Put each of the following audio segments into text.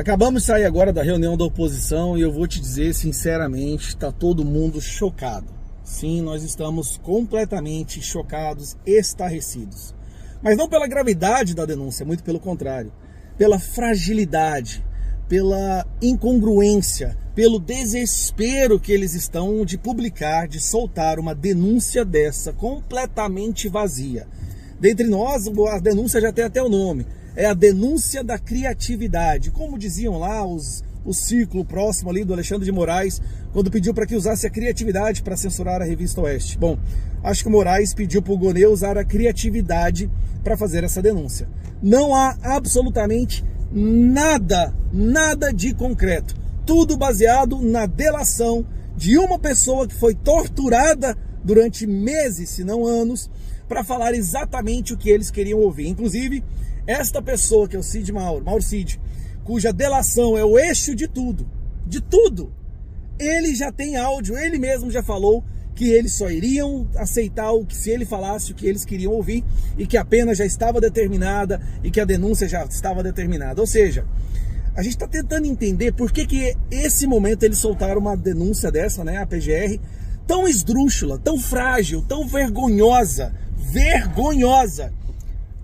Acabamos de sair agora da reunião da oposição e eu vou te dizer sinceramente, está todo mundo chocado. Sim, nós estamos completamente chocados, estarrecidos. Mas não pela gravidade da denúncia, muito pelo contrário. Pela fragilidade, pela incongruência, pelo desespero que eles estão de publicar, de soltar uma denúncia dessa completamente vazia. Dentre nós, a denúncia já tem até o nome. É a denúncia da criatividade. Como diziam lá o círculo próximo ali do Alexandre de Moraes, quando pediu para que usasse a criatividade para censurar a Revista Oeste. Bom, acho que o Moraes pediu para o Gonê usar a criatividade para fazer essa denúncia. Não há absolutamente nada de concreto. Tudo baseado na delação de uma pessoa que foi torturada durante meses, se não anos, para falar exatamente o que eles queriam ouvir. Inclusive, esta pessoa, que é o Cid Mauro Cid, cuja delação é o eixo de tudo, ele já tem áudio, ele mesmo já falou que eles só iriam aceitar o que se ele falasse o que eles queriam ouvir e que a pena já estava determinada e que a denúncia já estava determinada. Ou seja, a gente está tentando entender por que esse momento eles soltaram uma denúncia dessa, né, a PGR, tão esdrúxula, tão frágil, tão vergonhosa.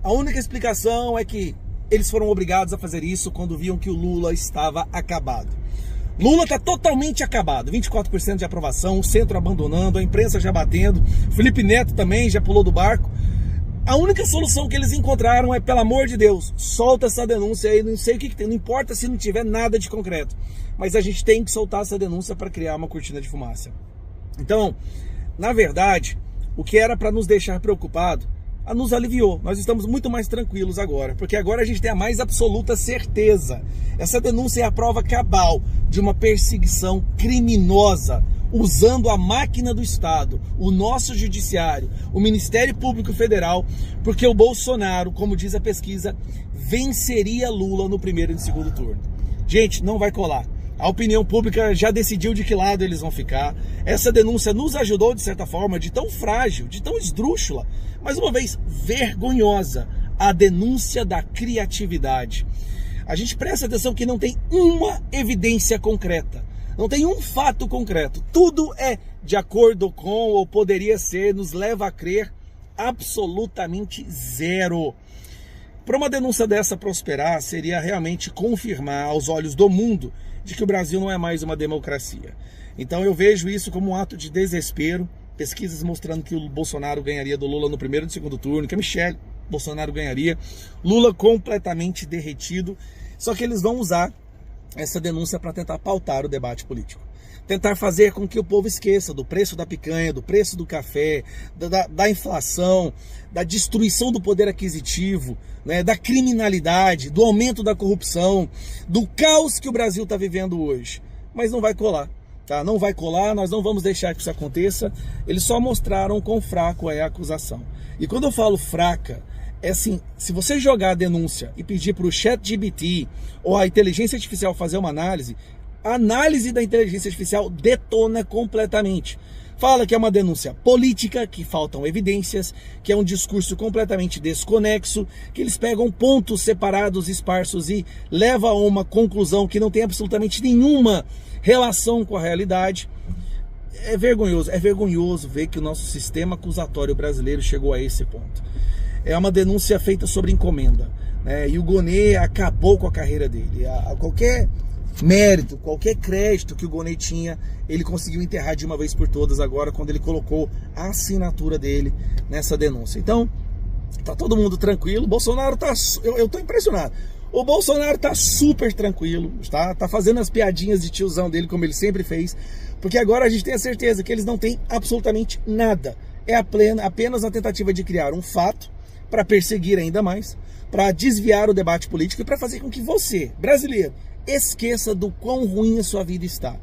A única explicação é que eles foram obrigados a fazer isso quando viam que o Lula estava acabado. Lula está totalmente acabado, 24% de aprovação, o centro abandonando, a imprensa já batendo, Felipe Neto também já pulou do barco. A única solução que eles encontraram é, pelo amor de Deus, solta essa denúncia aí, não sei o que tem, não importa se não tiver nada de concreto, mas a gente tem que soltar essa denúncia para criar uma cortina de fumaça. Então, na verdade, o que era para nos deixar preocupados, nos aliviou. Nós estamos muito mais tranquilos agora, porque agora a gente tem a mais absoluta certeza. Essa denúncia é a prova cabal de uma perseguição criminosa, usando a máquina do Estado, o nosso judiciário, o Ministério Público Federal, porque o Bolsonaro, como diz a pesquisa, venceria Lula no primeiro e no segundo turno. Gente, não vai colar. A opinião pública já decidiu de que lado eles vão ficar. Essa denúncia nos ajudou, de certa forma, de tão frágil, de tão esdrúxula, mais uma vez, vergonhosa, a denúncia da criatividade. A gente presta atenção que não tem uma evidência concreta, não tem um fato concreto. Tudo é de acordo com, ou poderia ser, nos leva a crer absolutamente zero. Para uma denúncia dessa prosperar, seria realmente confirmar aos olhos do mundo de que o Brasil não é mais uma democracia. Então eu vejo isso como um ato de desespero, pesquisas mostrando que o Bolsonaro ganharia do Lula no primeiro e no segundo turno, que a Michelle Bolsonaro ganharia, Lula completamente derretido, só que eles vão usar essa denúncia para tentar pautar o debate político. Tentar fazer com que o povo esqueça do preço da picanha, do preço do café, da inflação, da destruição do poder aquisitivo, né, da criminalidade, do aumento da corrupção, do caos que o Brasil está vivendo hoje. Mas não vai colar, tá? Não vai colar, nós não vamos deixar que isso aconteça. Eles só mostraram quão fraco é a acusação. E quando eu falo fraca, é assim, se você jogar a denúncia e pedir para o ChatGPT ou a inteligência artificial fazer uma análise, a análise da inteligência artificial detona completamente. Fala que é uma denúncia política, que faltam evidências, que é um discurso completamente desconexo, que eles pegam pontos separados, esparsos e levam a uma conclusão que não tem absolutamente nenhuma relação com a realidade. É vergonhoso ver que o nosso sistema acusatório brasileiro chegou a esse ponto. É uma denúncia feita sobre encomenda, né? E o Gonê acabou com a carreira dele. Qualquer mérito, qualquer crédito que o Gonê tinha, ele conseguiu enterrar de uma vez por todas agora, quando ele colocou a assinatura dele nessa denúncia. Então, tá todo mundo tranquilo. O Bolsonaro tá... Eu tô impressionado. O Bolsonaro tá super tranquilo, tá fazendo as piadinhas de tiozão dele, como ele sempre fez, porque agora a gente tem a certeza que eles não têm absolutamente nada. É apenas a tentativa de criar um fato para perseguir ainda mais, para desviar o debate político e para fazer com que você, brasileiro, esqueça do quão ruim a sua vida está.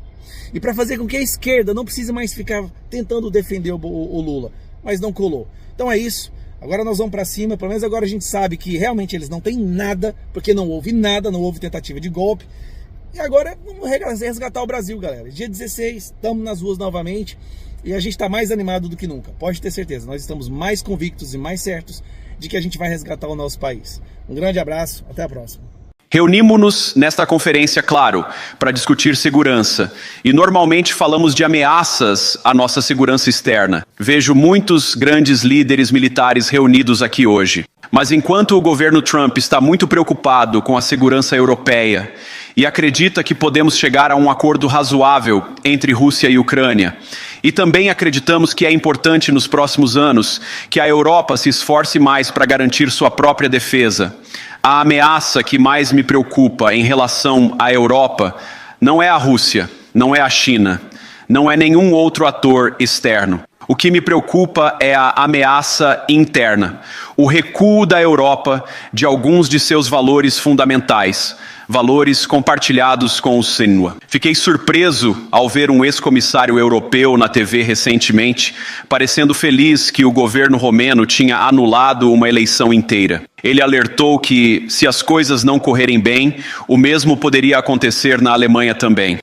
E para fazer com que a esquerda não precise mais ficar tentando defender o Lula. Mas não colou. Então é isso. Agora nós vamos para cima. Pelo menos agora a gente sabe que realmente eles não têm nada, porque não houve nada, não houve tentativa de golpe. E agora vamos resgatar o Brasil, galera. Dia 16, estamos nas ruas novamente. E a gente está mais animado do que nunca. Pode ter certeza. Nós estamos mais convictos e mais certos de que a gente vai resgatar o nosso país. Um grande abraço. Até a próxima. Reunimos-nos nesta conferência, claro, para discutir segurança. E normalmente falamos de ameaças à nossa segurança externa. Vejo muitos grandes líderes militares reunidos aqui hoje. Mas enquanto o governo Trump está muito preocupado com a segurança europeia e acredita que podemos chegar a um acordo razoável entre Rússia e Ucrânia, e também acreditamos que é importante nos próximos anos que a Europa se esforce mais para garantir sua própria defesa, a ameaça que mais me preocupa em relação à Europa não é a Rússia, não é a China, não é nenhum outro ator externo. O que me preocupa é a ameaça interna, o recuo da Europa de alguns de seus valores fundamentais, valores compartilhados com o Sinwá. Fiquei surpreso ao ver um ex-comissário europeu na TV recentemente, parecendo feliz que o governo romeno tinha anulado uma eleição inteira. Ele alertou que, se as coisas não correrem bem, o mesmo poderia acontecer na Alemanha também.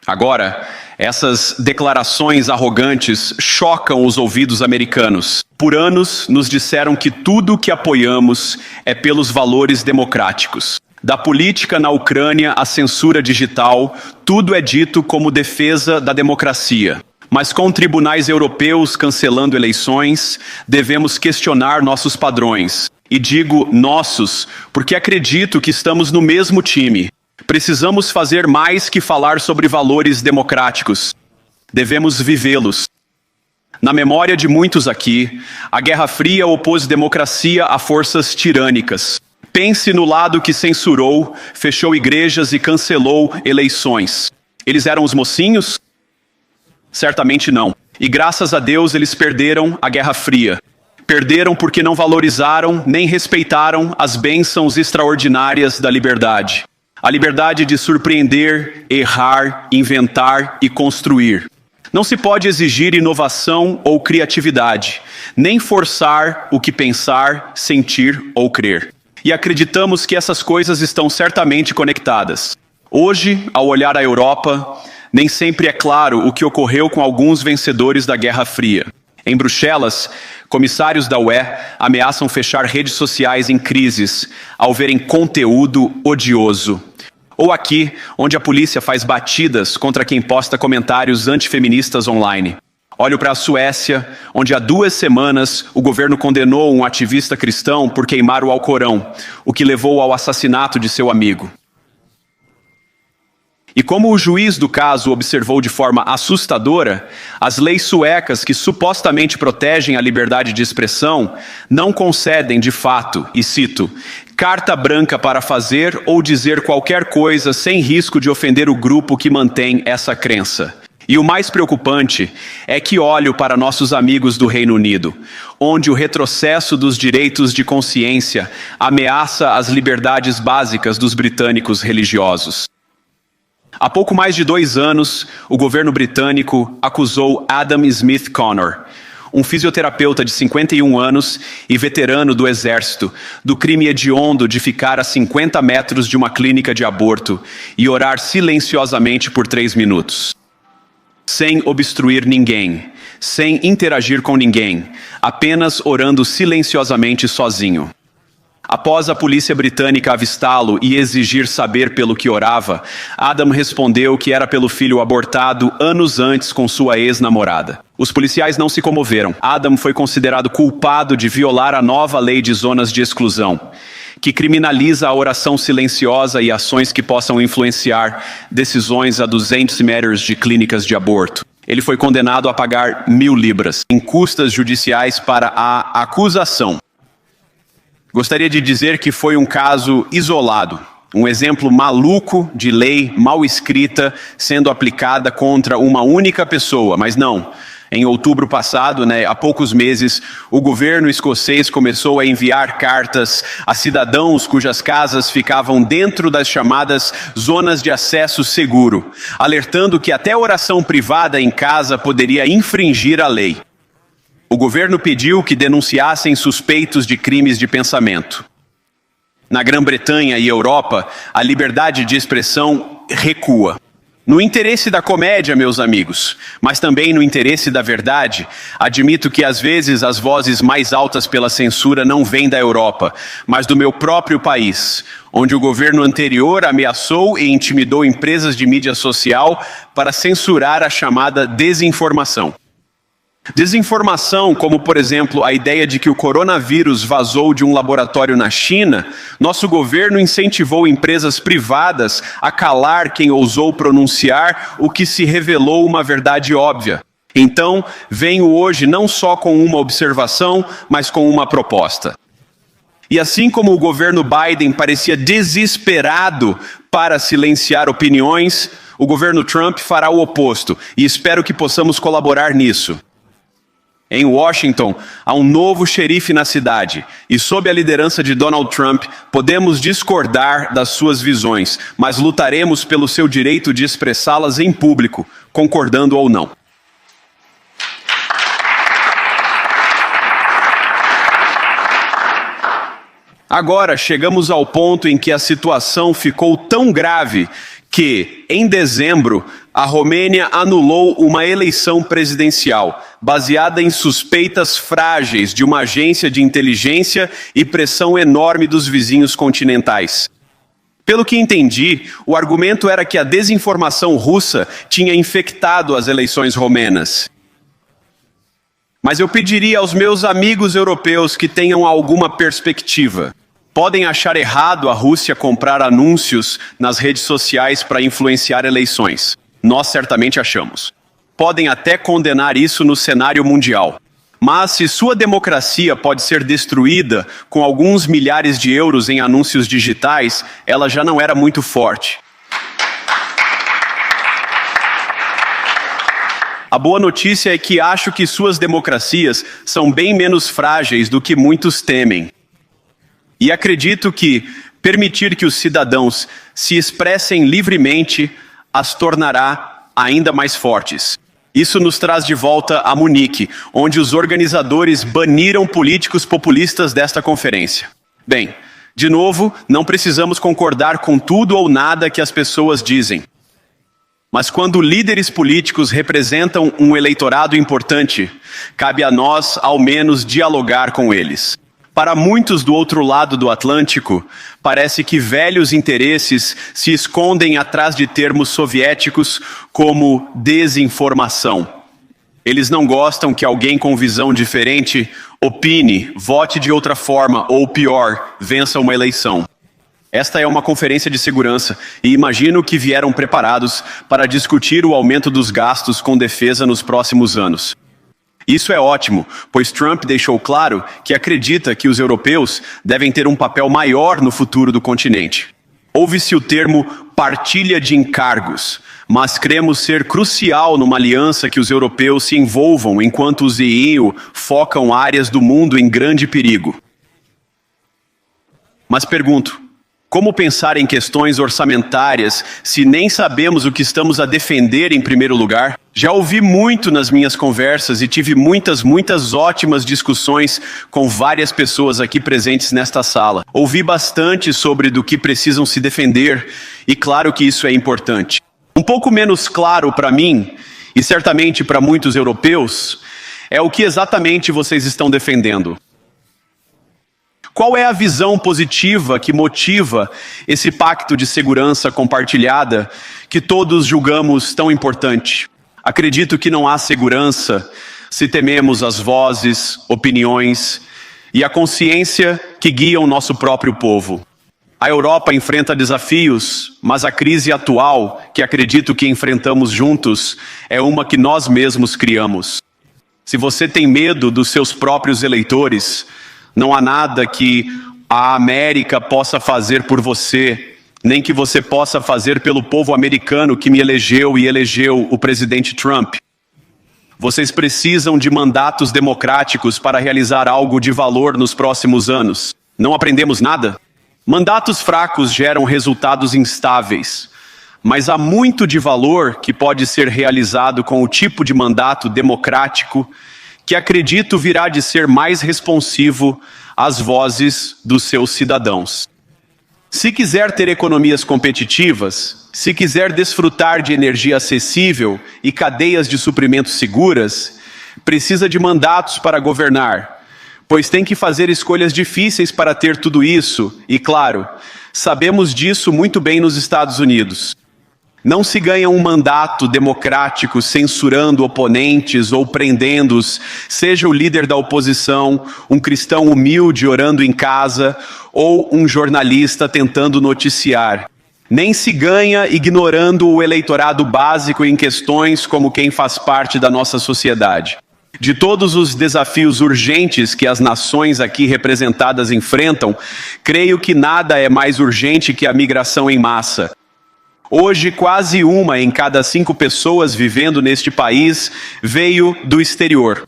Agora, essas declarações arrogantes chocam os ouvidos americanos. Por anos, nos disseram que tudo o que apoiamos é pelos valores democráticos. Da política na Ucrânia à censura digital, tudo é dito como defesa da democracia. Mas com tribunais europeus cancelando eleições, devemos questionar nossos padrões. E digo nossos, porque acredito que estamos no mesmo time. Precisamos fazer mais que falar sobre valores democráticos. Devemos vivê-los. Na memória de muitos aqui, a Guerra Fria opôs democracia a forças tirânicas. Pense no lado que censurou, fechou igrejas e cancelou eleições. Eles eram os mocinhos? Certamente não. E graças a Deus eles perderam a Guerra Fria. Perderam porque não valorizaram nem respeitaram as bênçãos extraordinárias da liberdade. A liberdade de surpreender, errar, inventar e construir. Não se pode exigir inovação ou criatividade, nem forçar o que pensar, sentir ou crer. E acreditamos que essas coisas estão certamente conectadas. Hoje, ao olhar a Europa, nem sempre é claro o que ocorreu com alguns vencedores da Guerra Fria. Em Bruxelas, comissários da UE ameaçam fechar redes sociais em crises ao verem conteúdo odioso. Ou aqui, onde a polícia faz batidas contra quem posta comentários antifeministas online. Olho para a Suécia, onde há 2 semanas o governo condenou um ativista cristão por queimar o Alcorão, o que levou ao assassinato de seu amigo. E como o juiz do caso observou de forma assustadora, as leis suecas que supostamente protegem a liberdade de expressão não concedem de fato, e cito, carta branca para fazer ou dizer qualquer coisa sem risco de ofender o grupo que mantém essa crença. E o mais preocupante é que olho para nossos amigos do Reino Unido, onde o retrocesso dos direitos de consciência ameaça as liberdades básicas dos britânicos religiosos. Há pouco mais de 2 anos, o governo britânico acusou Adam Smith Connor, um fisioterapeuta de 51 anos e veterano do exército, do crime hediondo de ficar a 50 metros de uma clínica de aborto e orar silenciosamente por 3 minutos. Sem obstruir ninguém, sem interagir com ninguém, apenas orando silenciosamente sozinho. Após a polícia britânica avistá-lo e exigir saber pelo que orava, Adam respondeu que era pelo filho abortado anos antes com sua ex-namorada. Os policiais não se comoveram. Adam foi considerado culpado de violar a nova lei de zonas de exclusão, que criminaliza a oração silenciosa e ações que possam influenciar decisões a 200 metros de clínicas de aborto. Ele foi condenado a pagar 1.000 libras em custas judiciais para a acusação. Gostaria de dizer que foi um caso isolado, um exemplo maluco de lei mal escrita sendo aplicada contra uma única pessoa, mas não. Em outubro passado, há poucos meses, o governo escocês começou a enviar cartas a cidadãos cujas casas ficavam dentro das chamadas zonas de acesso seguro, alertando que até oração privada em casa poderia infringir a lei. O governo pediu que denunciassem suspeitos de crimes de pensamento. Na Grã-Bretanha e Europa, a liberdade de expressão recua. No interesse da comédia, meus amigos, mas também no interesse da verdade, admito que às vezes as vozes mais altas pela censura não vêm da Europa, mas do meu próprio país, onde o governo anterior ameaçou e intimidou empresas de mídia social para censurar a chamada desinformação. Desinformação, como por exemplo a ideia de que o coronavírus vazou de um laboratório na China, nosso governo incentivou empresas privadas a calar quem ousou pronunciar o que se revelou uma verdade óbvia. Então, venho hoje não só com uma observação, mas com uma proposta. E assim como o governo Biden parecia desesperado para silenciar opiniões, o governo Trump fará o oposto, e espero que possamos colaborar nisso. Em Washington, há um novo xerife na cidade, e sob a liderança de Donald Trump, podemos discordar das suas visões, mas lutaremos pelo seu direito de expressá-las em público, concordando ou não. Agora chegamos ao ponto em que a situação ficou tão grave que, em dezembro, a Romênia anulou uma eleição presidencial, baseada em suspeitas frágeis de uma agência de inteligência e pressão enorme dos vizinhos continentais. Pelo que entendi, o argumento era que a desinformação russa tinha infectado as eleições romenas. Mas eu pediria aos meus amigos europeus que tenham alguma perspectiva. Podem achar errado a Rússia comprar anúncios nas redes sociais para influenciar eleições. Nós certamente achamos. Podem até condenar isso no cenário mundial. Mas se sua democracia pode ser destruída com alguns milhares de euros em anúncios digitais, ela já não era muito forte. A boa notícia é que acho que suas democracias são bem menos frágeis do que muitos temem. E acredito que permitir que os cidadãos se expressem livremente as tornará ainda mais fortes. Isso nos traz de volta a Munique, onde os organizadores baniram políticos populistas desta conferência. Bem, de novo, não precisamos concordar com tudo ou nada que as pessoas dizem. Mas quando líderes políticos representam um eleitorado importante, cabe a nós, ao menos, dialogar com eles. Para muitos do outro lado do Atlântico, parece que velhos interesses se escondem atrás de termos soviéticos como desinformação. Eles não gostam que alguém com visão diferente opine, vote de outra forma ou, pior, vença uma eleição. Esta é uma conferência de segurança e imagino que vieram preparados para discutir o aumento dos gastos com defesa nos próximos anos. Isso é ótimo, pois Trump deixou claro que acredita que os europeus devem ter um papel maior no futuro do continente. Ouve-se o termo partilha de encargos, mas cremos ser crucial numa aliança que os europeus se envolvam enquanto os EU focam áreas do mundo em grande perigo. Mas pergunto, como pensar em questões orçamentárias se nem sabemos o que estamos a defender em primeiro lugar? Já ouvi muito nas minhas conversas e tive muitas ótimas discussões com várias pessoas aqui presentes nesta sala. Ouvi bastante sobre do que precisam se defender e claro que isso é importante. Um pouco menos claro para mim, e certamente para muitos europeus, é o que exatamente vocês estão defendendo. Qual é a visão positiva que motiva esse pacto de segurança compartilhada que todos julgamos tão importante? Acredito que não há segurança se tememos as vozes, opiniões e a consciência que guiam nosso próprio povo. A Europa enfrenta desafios, mas a crise atual, que acredito que enfrentamos juntos, é uma que nós mesmos criamos. Se você tem medo dos seus próprios eleitores, não há nada que a América possa fazer por você, nem que você possa fazer pelo povo americano que me elegeu e elegeu o presidente Trump. Vocês precisam de mandatos democráticos para realizar algo de valor nos próximos anos. Não aprendemos nada? Mandatos fracos geram resultados instáveis, mas há muito de valor que pode ser realizado com o tipo de mandato democrático que acredito virá de ser mais responsivo às vozes dos seus cidadãos. Se quiser ter economias competitivas, se quiser desfrutar de energia acessível e cadeias de suprimentos seguras, precisa de mandatos para governar, pois tem que fazer escolhas difíceis para ter tudo isso, e claro, sabemos disso muito bem nos Estados Unidos. Não se ganha um mandato democrático censurando oponentes ou prendendo-os, seja o líder da oposição, um cristão humilde orando em casa ou um jornalista tentando noticiar. Nem se ganha ignorando o eleitorado básico em questões como quem faz parte da nossa sociedade. De todos os desafios urgentes que as nações aqui representadas enfrentam, creio que nada é mais urgente que a migração em massa. Hoje, quase 1 em cada 5 pessoas vivendo neste país veio do exterior.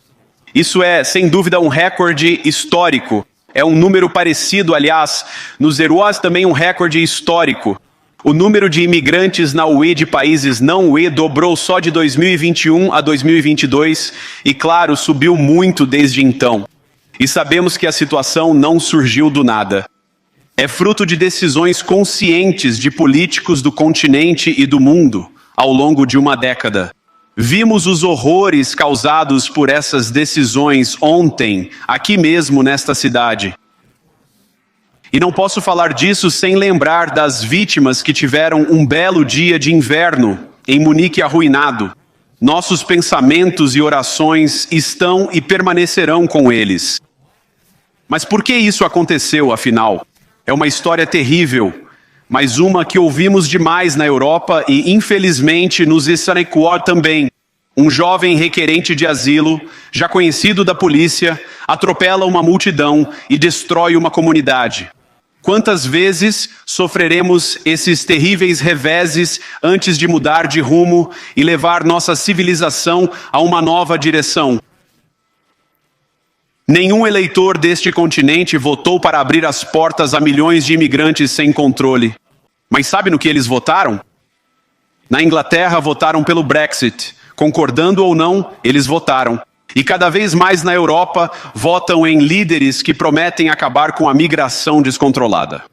Isso é, sem dúvida, um recorde histórico. É um número parecido, aliás, nos Zeroas também um recorde histórico. O número de imigrantes na UE de países não UE dobrou só de 2021 a 2022 e, claro, subiu muito desde então. E sabemos que a situação não surgiu do nada. É fruto de decisões conscientes de políticos do continente e do mundo ao longo de uma década. Vimos os horrores causados por essas decisões ontem, aqui mesmo nesta cidade. E não posso falar disso sem lembrar das vítimas que tiveram um belo dia de inverno em Munique arruinado. Nossos pensamentos e orações estão e permanecerão com eles. Mas por que isso aconteceu, afinal? É uma história terrível, mas uma que ouvimos demais na Europa e, infelizmente, nos Equador também. Um jovem requerente de asilo, já conhecido da polícia, atropela uma multidão e destrói uma comunidade. Quantas vezes sofreremos esses terríveis reveses antes de mudar de rumo e levar nossa civilização a uma nova direção? Nenhum eleitor deste continente votou para abrir as portas a milhões de imigrantes sem controle. Mas sabe no que eles votaram? Na Inglaterra votaram pelo Brexit. Concordando ou não, eles votaram. E cada vez mais na Europa votam em líderes que prometem acabar com a migração descontrolada.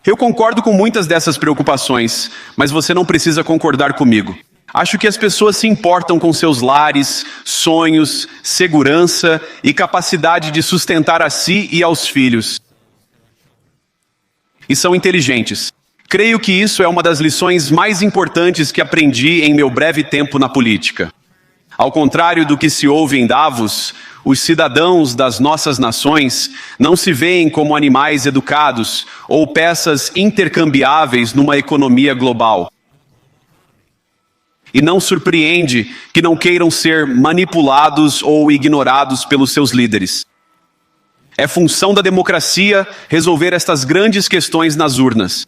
Eu concordo com muitas dessas preocupações, mas você não precisa concordar comigo. Acho que as pessoas se importam com seus lares, sonhos, segurança e capacidade de sustentar a si e aos filhos. E são inteligentes. Creio que isso é uma das lições mais importantes que aprendi em meu breve tempo na política. Ao contrário do que se ouve em Davos, os cidadãos das nossas nações não se veem como animais educados ou peças intercambiáveis numa economia global. E não surpreende que não queiram ser manipulados ou ignorados pelos seus líderes. É função da democracia resolver estas grandes questões nas urnas.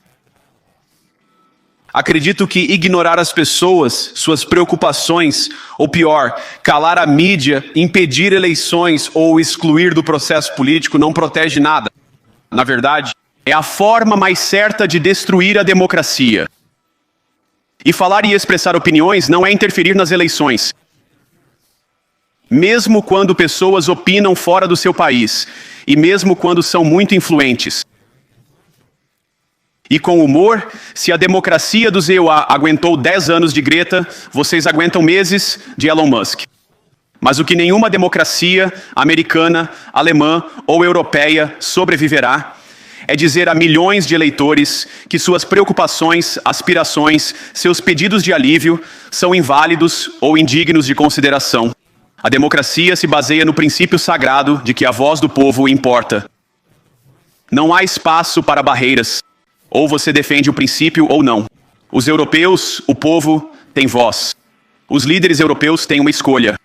Acredito que ignorar as pessoas, suas preocupações, ou pior, calar a mídia, impedir eleições ou excluir do processo político não protege nada. Na verdade, é a forma mais certa de destruir a democracia. E falar e expressar opiniões não é interferir nas eleições. Mesmo quando pessoas opinam fora do seu país, e mesmo quando são muito influentes. E com humor, se a democracia do ZEUA aguentou 10 anos de Greta, vocês aguentam meses de Elon Musk. Mas o que nenhuma democracia americana, alemã ou europeia sobreviverá é dizer a milhões de eleitores que suas preocupações, aspirações, seus pedidos de alívio são inválidos ou indignos de consideração. A democracia se baseia no princípio sagrado de que a voz do povo importa. Não há espaço para barreiras. Ou você defende o princípio ou não. Os europeus, o povo, têm voz. Os líderes europeus têm uma escolha.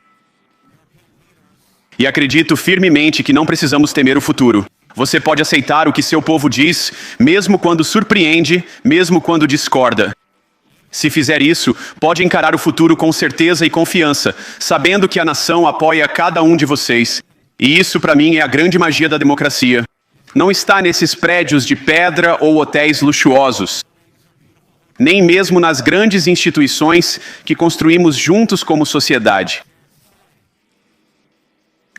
E acredito firmemente que não precisamos temer o futuro. Você pode aceitar o que seu povo diz, mesmo quando surpreende, mesmo quando discorda. Se fizer isso, pode encarar o futuro com certeza e confiança, sabendo que a nação apoia cada um de vocês. E isso, para mim, é a grande magia da democracia. Não está nesses prédios de pedra ou hotéis luxuosos. Nem mesmo nas grandes instituições que construímos juntos como sociedade.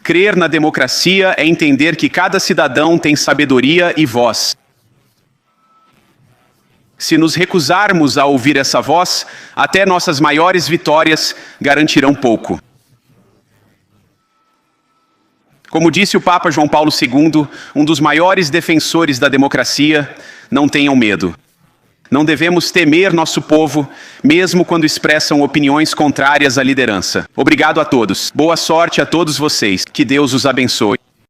Crer na democracia é entender que cada cidadão tem sabedoria e voz. Se nos recusarmos a ouvir essa voz, até nossas maiores vitórias garantirão pouco. Como disse o Papa João Paulo II, um dos maiores defensores da democracia, não tenham medo. Não devemos temer nosso povo, mesmo quando expressam opiniões contrárias à liderança. Obrigado a todos. Boa sorte a todos vocês. Que Deus os abençoe.